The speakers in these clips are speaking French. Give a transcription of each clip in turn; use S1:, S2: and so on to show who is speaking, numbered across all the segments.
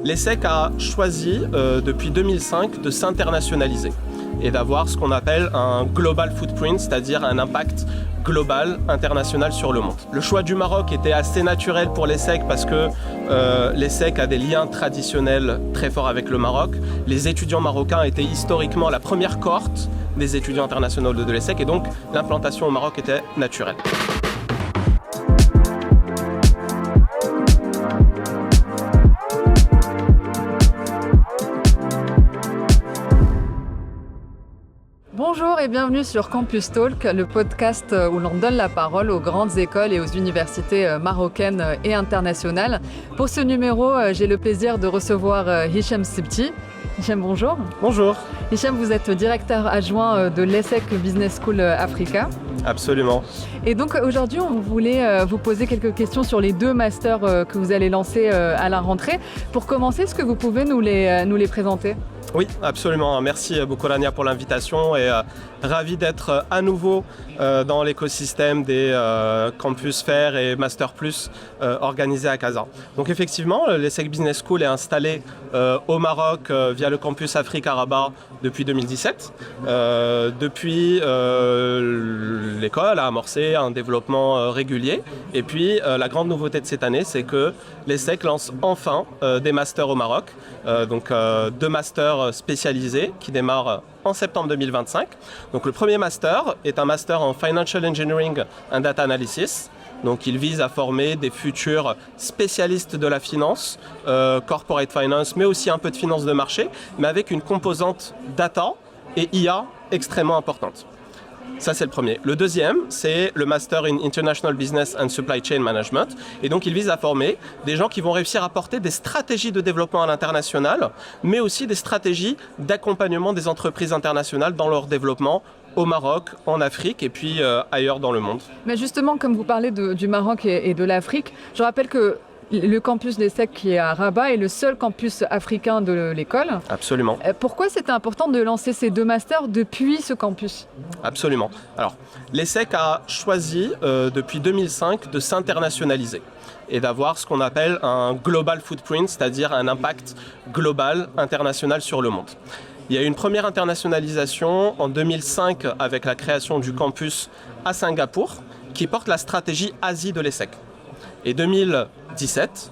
S1: L'ESSEC a choisi depuis 2005 de s'internationaliser et d'avoir ce qu'on appelle un global footprint, c'est-à-dire un impact global, international sur le monde. Le choix du Maroc était assez naturel pour l'ESSEC parce que l'ESSEC a des liens traditionnels très forts avec le Maroc. Les étudiants marocains étaient historiquement la première cohorte des étudiants internationaux de l'ESSEC et donc l'implantation au Maroc était naturelle.
S2: Bonjour et bienvenue sur Campus Talk, le podcast où l'on donne la parole aux grandes écoles et aux universités marocaines et internationales. Pour ce numéro, j'ai le plaisir de recevoir Hicham Sibti. Hicham, bonjour.
S1: Bonjour.
S2: Hicham, vous êtes directeur adjoint de l'ESSEC Business School Africa.
S1: Absolument.
S2: Et donc aujourd'hui, on voulait vous poser quelques questions sur les deux masters que vous allez lancer à la rentrée. Pour commencer, est-ce que vous pouvez nous les présenter ?
S1: Oui, absolument. Merci beaucoup Rania pour l'invitation et ravi d'être à nouveau dans l'écosystème des Campus Fair et Master Plus organisés à Casa. Donc effectivement, l'ESSEC Business School est installé au Maroc via le Campus Afrique à Rabat depuis 2017. Depuis, l'école a amorcé un développement régulier. Et puis, la grande nouveauté de cette année, c'est que l'ESSEC lance enfin des masters au Maroc. Donc, deux masters spécialisés qui démarrent en septembre 2025. Donc, le premier master est un master en Financial Engineering and Data Analysis. Donc, il vise à former des futurs spécialistes de la finance, corporate finance, mais aussi un peu de finance de marché, mais avec une composante data et IA extrêmement importante. Ça, c'est le premier. Le deuxième, c'est le Master in International Business and Supply Chain Management. Et donc, il vise à former des gens qui vont réussir à porter des stratégies de développement à l'international, mais aussi des stratégies d'accompagnement des entreprises internationales dans leur développement au Maroc, en Afrique et puis ailleurs dans le monde.
S2: Mais justement, comme vous parlez du Maroc et de l'Afrique, je rappelle que le campus l'ESSEC qui est à Rabat est le seul campus africain de l'école.
S1: Absolument.
S2: Pourquoi c'était important de lancer ces deux masters depuis ce campus ?
S1: Absolument. Alors, l'ESSEC a choisi depuis 2005 de s'internationaliser et d'avoir ce qu'on appelle un global footprint, c'est-à-dire un impact global, international sur le monde. Il y a eu une première internationalisation en 2005 avec la création du campus à Singapour qui porte la stratégie Asie de l'ESSEC. Et 2017,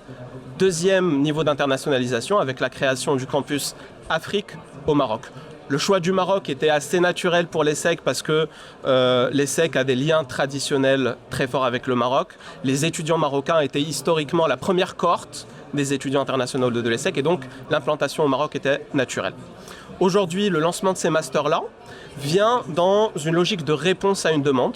S1: deuxième niveau d'internationalisation avec la création du campus Afrique au Maroc. Le choix du Maroc était assez naturel pour l'ESSEC parce que l'ESSEC a des liens traditionnels très forts avec le Maroc. Les étudiants marocains étaient historiquement la première cohorte des étudiants internationaux de l'ESSEC et donc l'implantation au Maroc était naturelle. Aujourd'hui, le lancement de ces masters-là vient dans une logique de réponse à une demande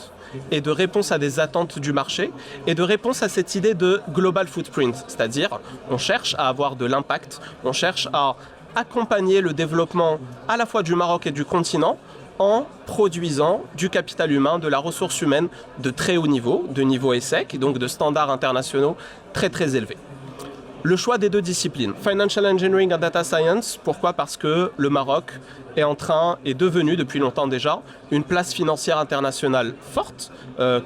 S1: et de réponse à des attentes du marché et de réponse à cette idée de global footprint, c'est-à-dire on cherche à avoir de l'impact, on cherche à accompagner le développement à la fois du Maroc et du continent en produisant du capital humain, de la ressource humaine de très haut niveau, de niveau ESSEC et donc de standards internationaux très très élevés. Le choix des deux disciplines, Financial Engineering and Data Science, pourquoi ? Parce que le Maroc est devenu depuis longtemps déjà une place financière internationale forte.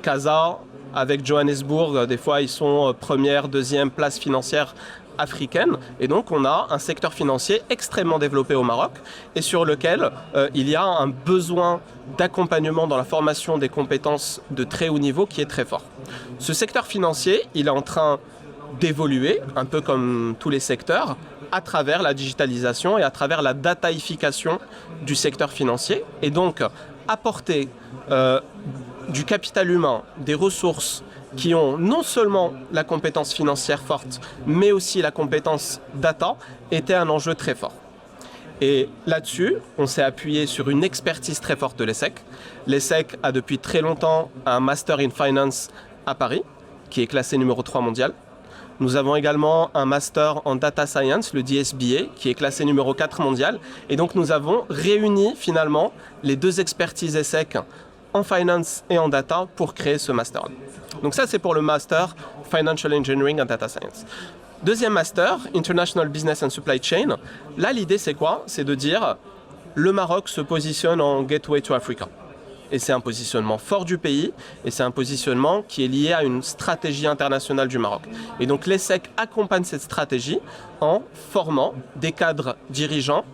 S1: Casa, avec Johannesburg, des fois ils sont première, deuxième place financière africaine. Et donc on a un secteur financier extrêmement développé au Maroc et sur lequel il y a un besoin d'accompagnement dans la formation des compétences de très haut niveau qui est très fort. Ce secteur financier, il est en train d'évoluer, un peu comme tous les secteurs, à travers la digitalisation et à travers la dataïfication du secteur financier. Et donc, apporter du capital humain, des ressources qui ont non seulement la compétence financière forte, mais aussi la compétence data, était un enjeu très fort. Et là-dessus, on s'est appuyé sur une expertise très forte de l'ESSEC. L'ESSEC a depuis très longtemps un Master in Finance à Paris, qui est classé numéro 3 mondial. Nous avons également un master en data science, le DSBA, qui est classé numéro 4 mondial. Et donc nous avons réuni finalement les deux expertises ESSEC en finance et en data pour créer ce master. Donc ça, c'est pour le master Financial Engineering and Data Science. Deuxième master, International Business and Supply Chain. Là, l'idée, c'est quoi ? C'est de dire le Maroc se positionne en gateway to Africa. Et c'est un positionnement fort du pays et c'est un positionnement qui est lié à une stratégie internationale du Maroc. Et donc l'ESSEC accompagne cette stratégie en formant des cadres dirigeants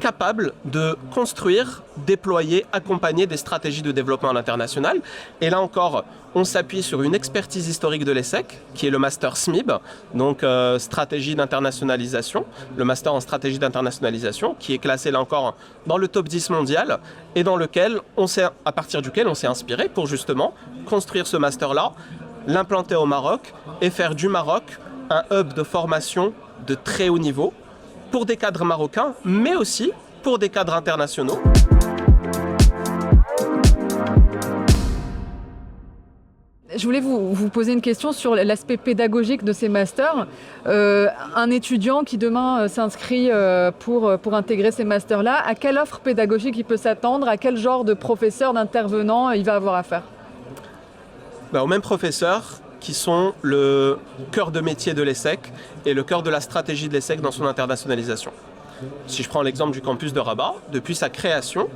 S1: capables de construire, déployer, accompagner des stratégies de développement à l'international. Et là encore, on s'appuie sur une expertise historique de l'ESSEC, qui est le master SMIB, donc stratégie d'internationalisation, le master en stratégie d'internationalisation, qui est classé là encore dans le top 10 mondial, et dans lequel à partir duquel on s'est inspiré pour justement construire ce master-là, l'implanter au Maroc et faire du Maroc un hub de formation de très haut niveau, pour des cadres marocains, mais aussi pour des cadres internationaux.
S2: Je voulais vous poser une question sur l'aspect pédagogique de ces masters. Un étudiant qui demain s'inscrit pour intégrer ces masters-là, à quelle offre pédagogique il peut s'attendre? À quel genre de professeur, d'intervenant il va avoir affaire?
S1: Aux mêmes professeurs qui sont le cœur de métier de l'ESSEC et le cœur de la stratégie de l'ESSEC dans son internationalisation. Si je prends l'exemple du campus de Rabat, depuis sa création,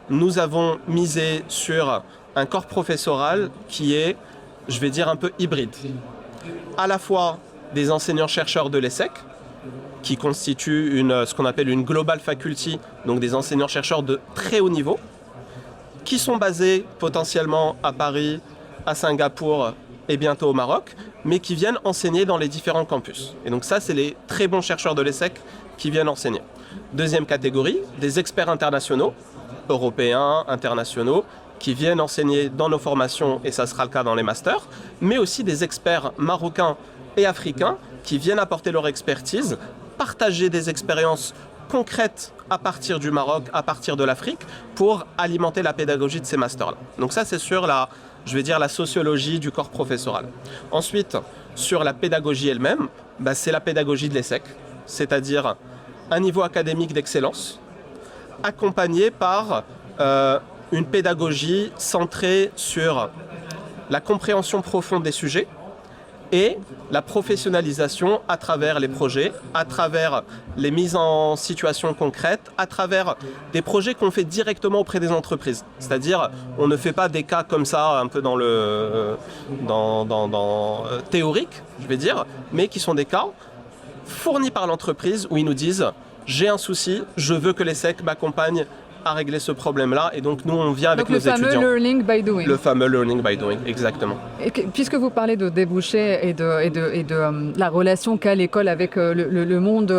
S1: nous avons misé sur un corps professoral qui est, je vais dire, un peu hybride. À la fois des enseignants-chercheurs de l'ESSEC, qui constituent ce qu'on appelle une global faculty, donc des enseignants-chercheurs de très haut niveau, qui sont basés potentiellement à Paris, à Singapour et bientôt au Maroc, mais qui viennent enseigner dans les différents campus. Et donc ça, c'est les très bons chercheurs de l'ESSEC qui viennent enseigner. Deuxième catégorie, des experts internationaux, européens, internationaux, qui viennent enseigner dans nos formations, et ça sera le cas dans les masters, mais aussi des experts marocains et africains qui viennent apporter leur expertise, partager des expériences concrètes à partir du Maroc, à partir de l'Afrique, pour alimenter la pédagogie de ces masters-là. Donc ça, c'est sur la sociologie du corps professoral. Ensuite, sur la pédagogie elle-même, c'est la pédagogie de l'ESSEC, c'est-à-dire un niveau académique d'excellence, accompagné par une pédagogie centrée sur la compréhension profonde des sujets et la professionnalisation à travers les projets, à travers les mises en situation concrètes, à travers des projets qu'on fait directement auprès des entreprises. C'est-à-dire, on ne fait pas des cas comme ça, un peu dans théorique, je vais dire, mais qui sont des cas fournis par l'entreprise où ils nous disent « j'ai un souci, je veux que l'ESSEC m'accompagne à régler ce problème-là ». Et donc, nous, on vient avec nos étudiants.
S2: Le fameux learning by doing.
S1: Le fameux learning by doing, exactement.
S2: Et puisque vous parlez de débouchés et de la relation qu'a l'école avec le monde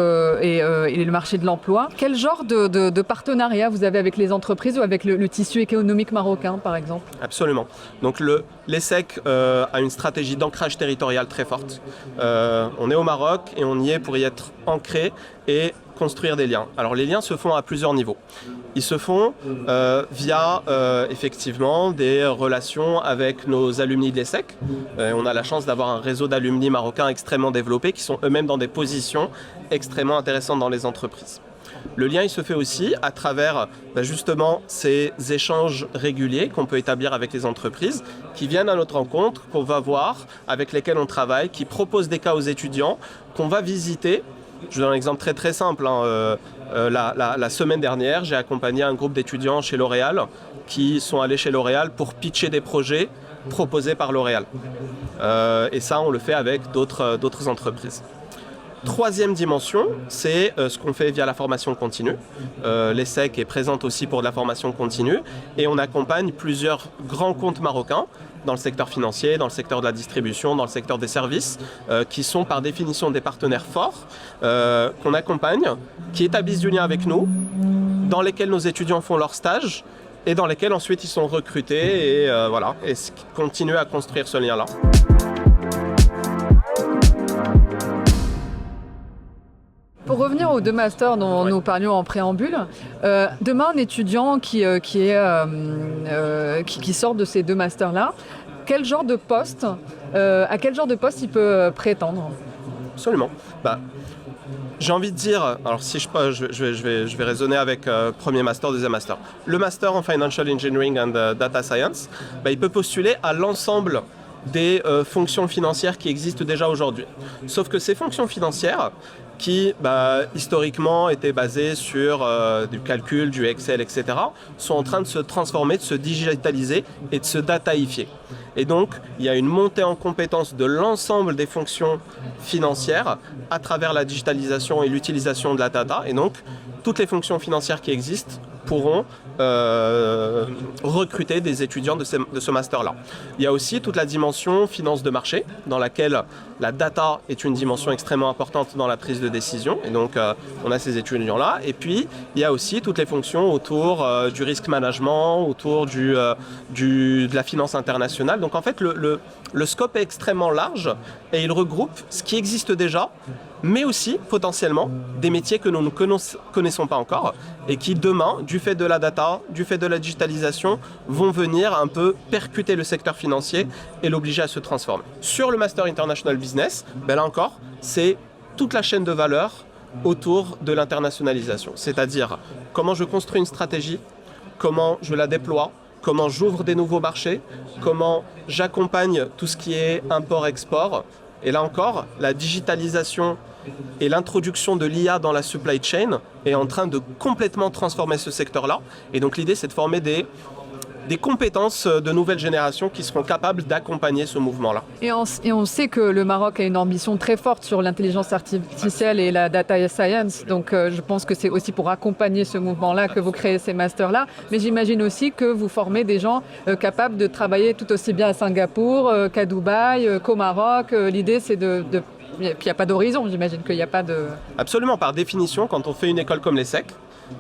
S2: et le marché de l'emploi, quel genre de partenariat vous avez avec les entreprises ou avec le tissu économique marocain, par exemple?
S1: Absolument. Donc, l'ESSEC a une stratégie d'ancrage territorial très forte. On est au Maroc et on y est pour y être ancré et construire des liens. Alors les liens se font à plusieurs niveaux. Ils se font via effectivement des relations avec nos alumni de l'ESSEC. On a la chance d'avoir un réseau d'alumni marocains extrêmement développé qui sont eux-mêmes dans des positions extrêmement intéressantes dans les entreprises. Le lien il se fait aussi à travers justement ces échanges réguliers qu'on peut établir avec les entreprises qui viennent à notre rencontre, qu'on va voir, avec lesquelles on travaille, qui proposent des cas aux étudiants, qu'on va visiter. Je vous donne un exemple très très simple. La semaine dernière, j'ai accompagné un groupe d'étudiants chez L'Oréal qui sont allés chez L'Oréal pour pitcher des projets proposés par L'Oréal. Et ça, on le fait avec d'autres entreprises. Troisième dimension, c'est ce qu'on fait via la formation continue. L'ESSEC est présente aussi pour de la formation continue et on accompagne plusieurs grands comptes marocains dans le secteur financier, dans le secteur de la distribution, dans le secteur des services, qui sont par définition des partenaires forts qu'on accompagne, qui établissent du lien avec nous, dans lesquels nos étudiants font leur stage et dans lesquels ensuite ils sont recrutés et continuer à construire ce lien-là.
S2: Pour revenir aux deux masters dont nous parlions en préambule, demain un étudiant qui sort de ces deux masters-là, à quel genre de poste il peut prétendre?
S1: Absolument. J'ai envie de dire, alors si je vais raisonner avec premier master, deuxième master. Le master en Financial Engineering and Data Science, il peut postuler à l'ensemble des fonctions financières qui existent déjà aujourd'hui. Sauf que ces fonctions financières, qui historiquement étaient basés sur du calcul, du Excel, etc., sont en train de se transformer, de se digitaliser et de se dataifier. Et donc, il y a une montée en compétence de l'ensemble des fonctions financières à travers la digitalisation et l'utilisation de la data. Et donc, toutes les fonctions financières qui existent pourront recruter des étudiants de ce master-là. Il y a aussi toute la dimension finance de marché, dans laquelle la data est une dimension extrêmement importante dans la prise de décision. Et donc, on a ces étudiants-là. Et puis, il y a aussi toutes les fonctions autour du risk management, autour de la finance internationale. Donc, en fait, le scope est extrêmement large et il regroupe ce qui existe déjà, mais aussi potentiellement des métiers que nous ne connaissons pas encore et qui demain, du fait de la data, du fait de la digitalisation, vont venir un peu percuter le secteur financier et l'obliger à se transformer. Sur le Master International Business, là encore, c'est toute la chaîne de valeur autour de l'internationalisation. C'est-à-dire comment je construis une stratégie, comment je la déploie, comment j'ouvre des nouveaux marchés, comment j'accompagne tout ce qui est import-export. Et là encore, la digitalisation et l'introduction de l'IA dans la supply chain est en train de complètement transformer ce secteur-là. Et donc l'idée, c'est de former des compétences de nouvelle génération qui seront capables d'accompagner ce mouvement-là.
S2: Et on sait que le Maroc a une ambition très forte sur l'intelligence artificielle et la data science. Donc je pense que c'est aussi pour accompagner ce mouvement-là que vous créez ces masters-là. Mais j'imagine aussi que vous formez des gens capables de travailler tout aussi bien à Singapour qu'à Dubaï, qu'au Maroc. L'idée, c'est puis il n'y a pas d'horizon, j'imagine qu'il n'y a pas de...
S1: Absolument, par définition, quand on fait une école comme l'ESSEC,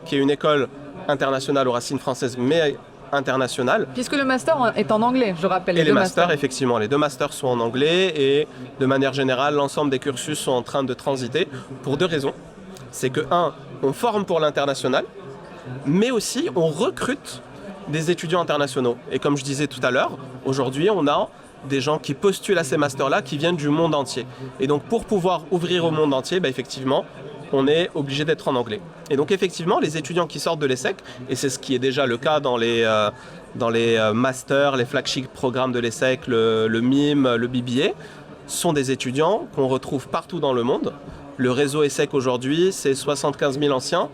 S1: qui est une école internationale aux racines françaises, mais internationale.
S2: Puisque le master est en anglais, je rappelle.
S1: Et les masters, effectivement, les deux masters sont en anglais et de manière générale, l'ensemble des cursus sont en train de transiter pour deux raisons. C'est que, on forme pour l'international, mais aussi on recrute des étudiants internationaux. Et comme je disais tout à l'heure, aujourd'hui, on a des gens qui postulent à ces masters-là qui viennent du monde entier. Et donc, pour pouvoir ouvrir au monde entier, effectivement, on est obligé d'être en anglais. Et donc, effectivement, les étudiants qui sortent de l'ESSEC, et c'est ce qui est déjà le cas dans les masters, les flagship programmes de l'ESSEC, le MIM, le BBA, sont des étudiants qu'on retrouve partout dans le monde. Le réseau ESSEC aujourd'hui, c'est 75 000 anciens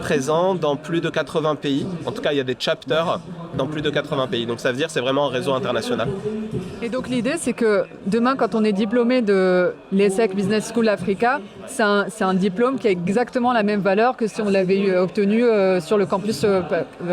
S1: présents dans plus de 80 pays. En tout cas, il y a des chapters dans plus de 80 pays. Donc ça veut dire que c'est vraiment un réseau international.
S2: Et donc l'idée, c'est que demain, quand on est diplômé de l'ESSEC Business School Africa, c'est un diplôme qui a exactement la même valeur que si on l'avait obtenu sur le campus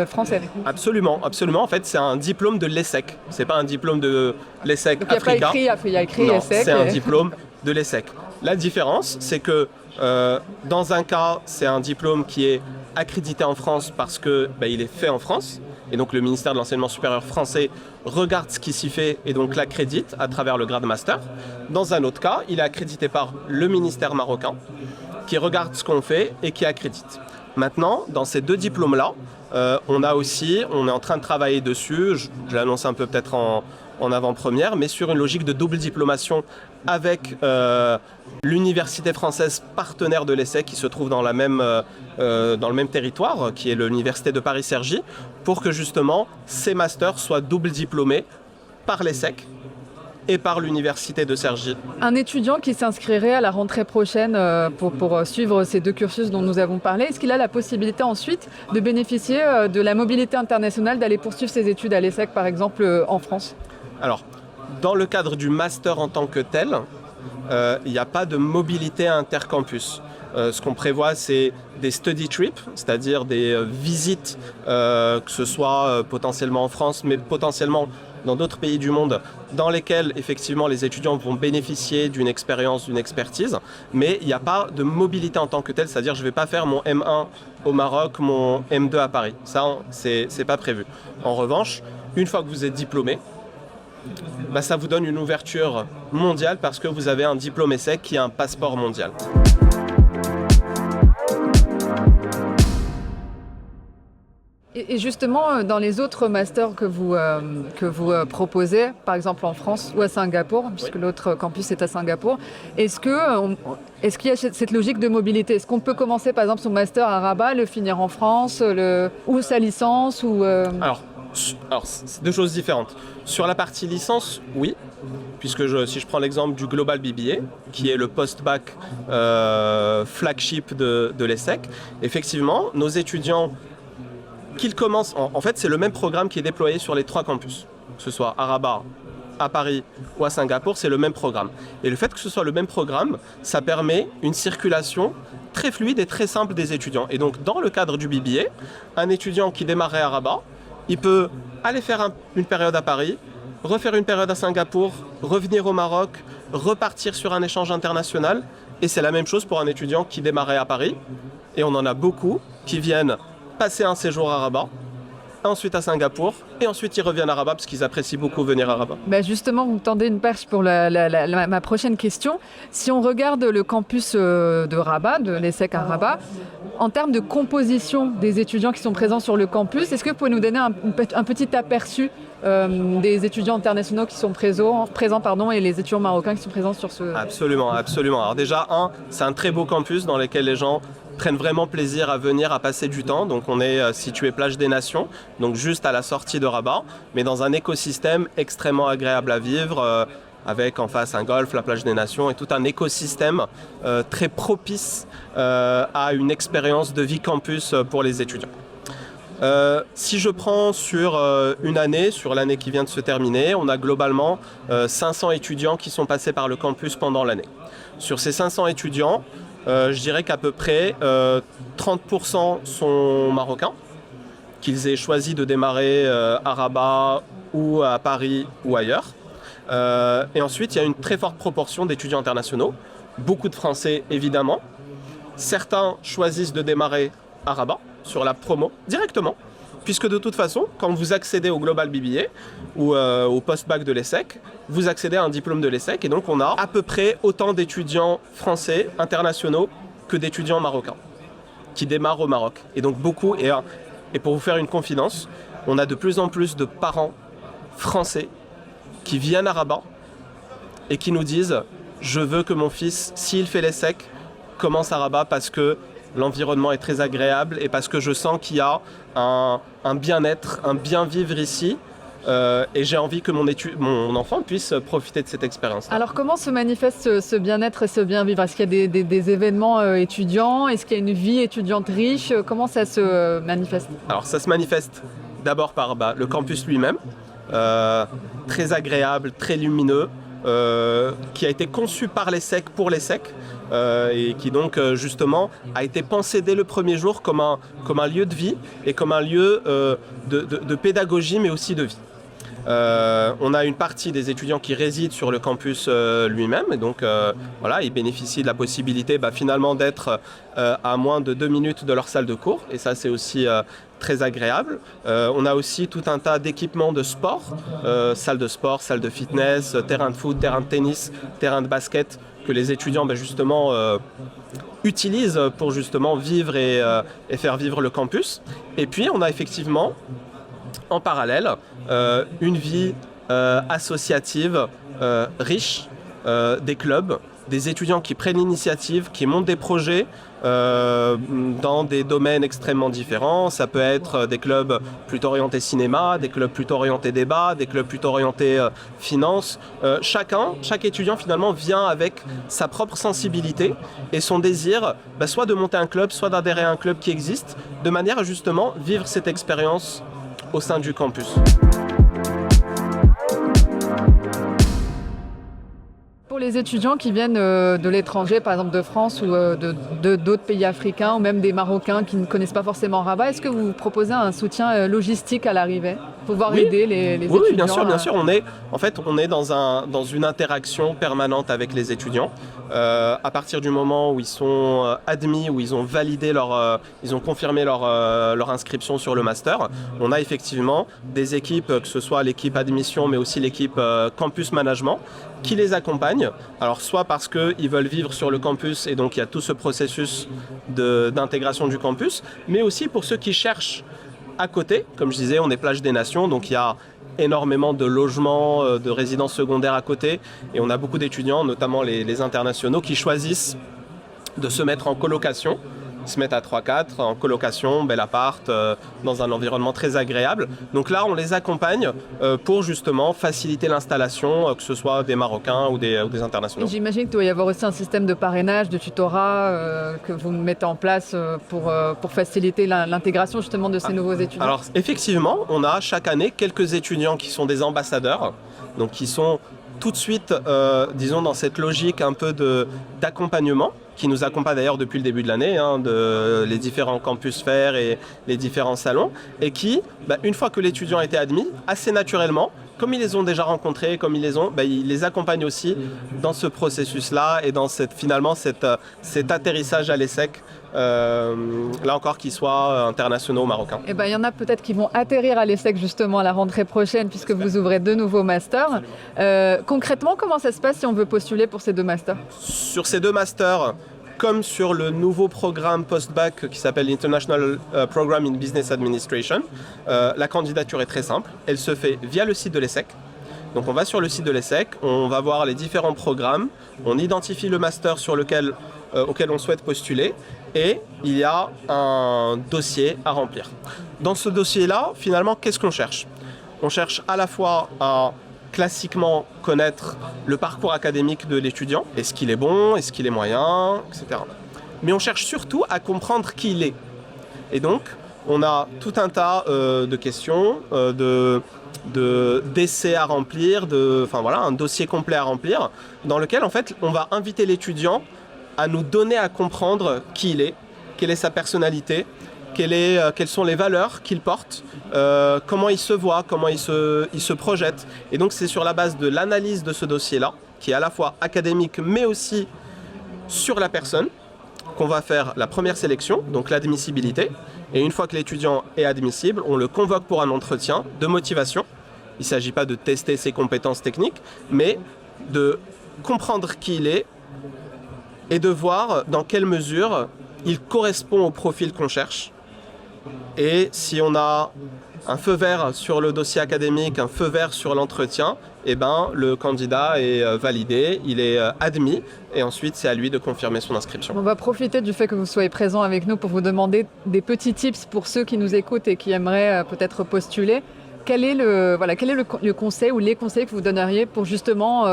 S2: français.
S1: Absolument, absolument. En fait, c'est un diplôme de l'ESSEC. C'est pas un diplôme de l'ESSEC Africa.
S2: Il y a écrit
S1: non,
S2: ESSEC.
S1: C'est un diplôme de l'ESSEC. La différence, c'est que dans un cas, c'est un diplôme qui est accrédité en France parce que il est fait en France. Et donc le ministère de l'Enseignement supérieur français regarde ce qui s'y fait et donc l'accrédite à travers le grade master. Dans un autre cas, il est accrédité par le ministère marocain qui regarde ce qu'on fait et qui accrédite. Maintenant, dans ces deux diplômes-là, on est en train de travailler dessus, je l'annonce un peu peut-être en avant-première, mais sur une logique de double diplomation avec l'université française partenaire de l'ESSEC qui se trouve dans le même territoire, qui est l'université de Paris-Cergy, pour que justement ces masters soient double diplômés par l'ESSEC et par l'université de Cergy.
S2: Un étudiant qui s'inscrirait à la rentrée prochaine pour suivre ces deux cursus dont nous avons parlé, est-ce qu'il a la possibilité ensuite de bénéficier de la mobilité internationale, d'aller poursuivre ses études à l'ESSEC par exemple en France ?
S1: Alors, dans le cadre du master en tant que tel, il n'y a pas de mobilité intercampus. Ce qu'on prévoit, c'est des study trips, c'est-à-dire des visites, que ce soit potentiellement en France, mais potentiellement dans d'autres pays du monde, dans lesquels effectivement les étudiants vont bénéficier d'une expérience, d'une expertise, mais il n'y a pas de mobilité en tant que telle, c'est-à-dire je ne vais pas faire mon M1 au Maroc, mon M2 à Paris. Ça, c'est pas prévu. En revanche, une fois que vous êtes diplômé, ça vous donne une ouverture mondiale parce que vous avez un diplôme ESSEC qui a un passeport mondial.
S2: Et justement, dans les autres masters que vous proposez, par exemple en France ou à Singapour, puisque l'autre campus est à Singapour, est-ce qu'il y a cette logique de mobilité ? Est-ce qu'on peut commencer par exemple son master à Rabat, le finir en France, ou sa licence ou
S1: Alors, c'est deux choses différentes. Sur la partie licence, oui, puisque si je prends l'exemple du Global BBA, qui est le post-bac flagship de l'ESSEC, effectivement, nos étudiants, qu'ils commencent, en fait, c'est le même programme qui est déployé sur les 3 campus, que ce soit à Rabat, à Paris ou à Singapour, c'est le même programme. Et le fait que ce soit le même programme, ça permet une circulation très fluide et très simple des étudiants. Et donc, dans le cadre du BBA, un étudiant qui démarrait à Rabat, il peut aller faire une période à Paris, refaire une période à Singapour, revenir au Maroc, repartir sur un échange international. Et c'est la même chose pour un étudiant qui démarrait à Paris. Et on en a beaucoup qui viennent passer un séjour à Rabat, ensuite à Singapour, et ensuite ils reviennent à Rabat parce qu'ils apprécient beaucoup venir à Rabat.
S2: Justement, vous me tendez une perche pour ma prochaine question. Si on regarde le campus de Rabat, de l'ESSEC à Rabat, en termes de composition des étudiants qui sont présents sur le campus, est-ce que vous pouvez nous donner un petit aperçu des étudiants internationaux qui sont présents et les étudiants marocains qui sont présents sur ce...
S1: Absolument. Alors déjà, c'est un très beau campus dans lequel les gens prennent vraiment plaisir à venir, à passer du temps. Donc on est situé Plage des Nations, donc juste à la sortie de Rabat, mais dans un écosystème extrêmement agréable à vivre, avec en face un golfe, la Plage des Nations et tout un écosystème très propice à une expérience de vie campus pour les étudiants. Si je prends sur une année, sur l'année qui vient de se terminer, on a globalement 500 étudiants qui sont passés par le campus pendant l'année. Sur ces 500 étudiants, je dirais qu'à peu près 30% sont marocains, qu'ils aient choisi de démarrer à Rabat ou à Paris ou ailleurs. Et ensuite, il y a une très forte proportion d'étudiants internationaux, beaucoup de Français évidemment. Certains choisissent de démarrer à Rabat, sur la promo, directement, puisque de toute façon, quand vous accédez au Global BBA ou au post-bac de l'ESSEC, vous accédez à un diplôme de l'ESSEC et donc on a à peu près autant d'étudiants français, internationaux, que d'étudiants marocains qui démarrent au Maroc. Et donc beaucoup, et pour vous faire une confidence, on a de plus en plus de parents français qui viennent à Rabat et qui nous disent « Je veux que mon fils, s'il fait l'ESSEC, commence à Rabat parce que l'environnement est très agréable et parce que je sens qu'il y a un bien-être, un bien-vivre ici et j'ai envie que mon enfant puisse profiter de cette expérience. »
S2: Alors comment se manifeste ce bien-être et ce bien-vivre? Est-ce qu'il y a des événements étudiants? Est-ce qu'il y a une vie étudiante riche? Comment ça se manifeste?
S1: Alors ça se manifeste d'abord par le campus lui-même, très agréable, très lumineux, qui a été conçu par l'ESSEC pour l'ESSEC. Et qui donc justement a été pensé dès le premier jour comme un lieu de vie et comme un lieu de pédagogie mais aussi de vie. On a une partie des étudiants qui résident sur le campus lui-même et donc voilà, ils bénéficient de la possibilité finalement d'être à moins de 2 minutes de leur salle de cours et ça c'est aussi très agréable. On a aussi tout un tas d'équipements de sport, salle de sport, salle de fitness, terrain de foot, terrain de tennis, terrain de basket, que les étudiants justement utilisent pour justement vivre et faire vivre le campus. Et puis on a effectivement en parallèle une vie associative riche, des clubs, des étudiants qui prennent l'initiative, qui montent des projets dans des domaines extrêmement différents. Ça peut être des clubs plutôt orientés cinéma, des clubs plutôt orientés débat, des clubs plutôt orientés finance. Chaque étudiant finalement vient avec sa propre sensibilité et son désir soit de monter un club, soit d'adhérer à un club qui existe, de manière à justement vivre cette expérience au sein du campus.
S2: Pour les étudiants qui viennent de l'étranger, par exemple de France ou d'autres pays africains, ou même des Marocains qui ne connaissent pas forcément Rabat, est-ce que vous proposez un soutien logistique à l'arrivée pour pouvoir aider les étudiants?
S1: Oui, bien sûr. On est dans une interaction permanente avec les étudiants. À partir du moment où ils sont admis, où ils ont validé ils ont confirmé leur inscription sur le master, on a effectivement des équipes, que ce soit l'équipe admission, mais aussi l'équipe campus management, qui les accompagnent. Alors soit parce qu'ils veulent vivre sur le campus et donc il y a tout ce processus d'intégration du campus, mais aussi pour ceux qui cherchent à côté. Comme je disais, on est Plage des Nations, donc il y a énormément de logements, de résidences secondaires à côté et on a beaucoup d'étudiants, notamment les internationaux, qui choisissent de se mettre en colocation se mettent à 3-4 en colocation, bel appart, dans un environnement très agréable. Donc là, on les accompagne pour justement faciliter l'installation, que ce soit des Marocains ou des internationaux.
S2: Et j'imagine qu'il doit y avoir aussi un système de parrainage, de tutorat que vous mettez en place pour faciliter l'intégration justement de ces nouveaux étudiants.
S1: Alors effectivement, on a chaque année quelques étudiants qui sont des ambassadeurs, donc qui sont tout de suite, disons, dans cette logique un peu d'accompagnement, qui nous accompagne d'ailleurs depuis le début de l'année, les différents campus fairs et les différents salons, et qui, une fois que l'étudiant a été admis, assez naturellement, comme ils les ont déjà rencontrés, comme ils les accompagnent aussi dans ce processus-là et dans cet atterrissage à l'ESSEC, là encore qu'ils soient internationaux ou marocains.
S2: Et il y en a peut-être qui vont atterrir à l'ESSEC justement à la rentrée prochaine puisque vous ouvrez 2 nouveaux masters. Concrètement, comment ça se passe si on veut postuler pour ces 2 masters ?
S1: Sur ces 2 masters, comme sur le nouveau programme post-bac qui s'appelle International Program in Business Administration, la candidature est très simple. Elle se fait via le site de l'ESSEC. Donc on va sur le site de l'ESSEC, on va voir les différents programmes, on identifie le master auquel on souhaite postuler et il y a un dossier à remplir. Dans ce dossier-là, finalement, qu'est-ce qu'on cherche ? On cherche à la fois à classiquement connaître le parcours académique de l'étudiant. Est-ce qu'il est bon ? Est-ce qu'il est moyen ? Etc. Mais on cherche surtout à comprendre qui il est. Et donc, on a tout un tas de questions, d'essais à remplir, un dossier complet à remplir, dans lequel, en fait, on va inviter l'étudiant à nous donner à comprendre qui il est, quelle est sa personnalité, quelles sont les valeurs qu'il porte, comment il se voit, comment il se projette. Et donc c'est sur la base de l'analyse de ce dossier-là, qui est à la fois académique mais aussi sur la personne, qu'on va faire la première sélection, donc l'admissibilité. Et une fois que l'étudiant est admissible, on le convoque pour un entretien de motivation. Il ne s'agit pas de tester ses compétences techniques, mais de comprendre qui il est et de voir dans quelle mesure il correspond au profil qu'on cherche. Et si on a un feu vert sur le dossier académique, un feu vert sur l'entretien, le candidat est validé, il est admis et ensuite c'est à lui de confirmer son inscription.
S2: On va profiter du fait que vous soyez présent avec nous pour vous demander des petits tips pour ceux qui nous écoutent et qui aimeraient peut-être postuler. Quel est le conseil ou les conseils que vous donneriez pour justement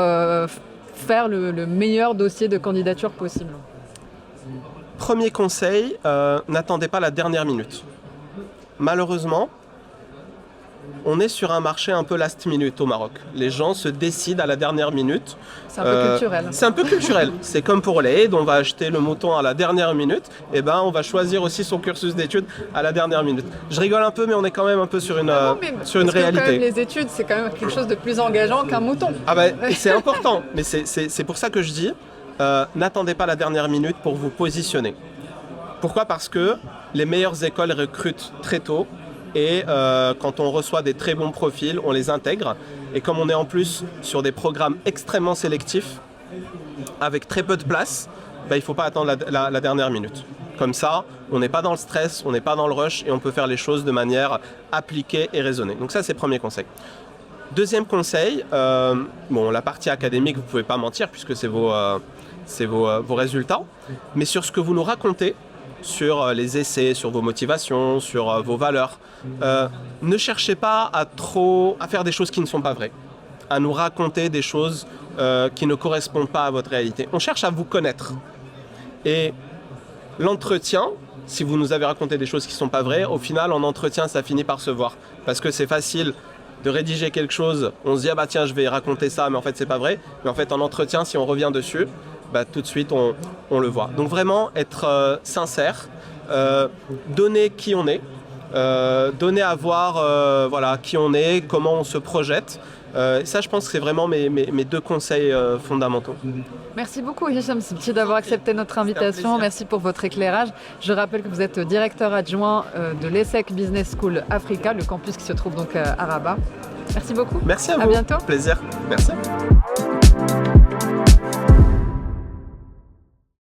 S2: faire le meilleur dossier de candidature possible ?
S1: Premier conseil, n'attendez pas la dernière minute. Malheureusement, on est sur un marché un peu last minute au Maroc. Les gens se décident à la dernière minute.
S2: C'est un peu culturel.
S1: C'est un peu culturel. C'est comme pour l'aide, on va acheter le mouton à la dernière minute. On va choisir aussi son cursus d'études à la dernière minute. Je rigole un peu, mais on est quand même un peu sur une réalité.
S2: Quand même, les études, c'est quand même quelque chose de plus engageant qu'un mouton.
S1: C'est important. Mais c'est pour ça que je dis, n'attendez pas la dernière minute pour vous positionner. Pourquoi ? Parce que les meilleures écoles recrutent très tôt et quand on reçoit des très bons profils, on les intègre. Et comme on est en plus sur des programmes extrêmement sélectifs, avec très peu de place, il ne faut pas attendre la dernière minute. Comme ça, on n'est pas dans le stress, on n'est pas dans le rush et on peut faire les choses de manière appliquée et raisonnée. Donc ça, c'est le premier conseil. Deuxième conseil, la partie académique, vous ne pouvez pas mentir puisque c'est vos résultats, mais sur ce que vous nous racontez, sur les essais, sur vos motivations, sur vos valeurs. Ne cherchez pas à faire des choses qui ne sont pas vraies, à nous raconter des choses qui ne correspondent pas à votre réalité. On cherche à vous connaître. Et l'entretien, si vous nous avez raconté des choses qui ne sont pas vraies, au final, en entretien, ça finit par se voir. Parce que c'est facile de rédiger quelque chose, on se dit je vais raconter ça, mais en fait c'est pas vrai. Mais en fait en entretien, si on revient dessus, tout de suite on le voit. Donc vraiment être sincère, donner qui on est, donner à voir qui on est, comment on se projette. Ça, je pense que c'est vraiment mes 2 conseils fondamentaux.
S2: Merci beaucoup Hicham Sibti d'avoir accepté notre invitation. Merci pour votre éclairage. Je rappelle que vous êtes directeur adjoint de l'ESSEC Business School Africa, le campus qui se trouve donc à Rabat. Merci beaucoup.
S1: Merci à vous.
S2: À bientôt.
S1: Plaisir. Merci.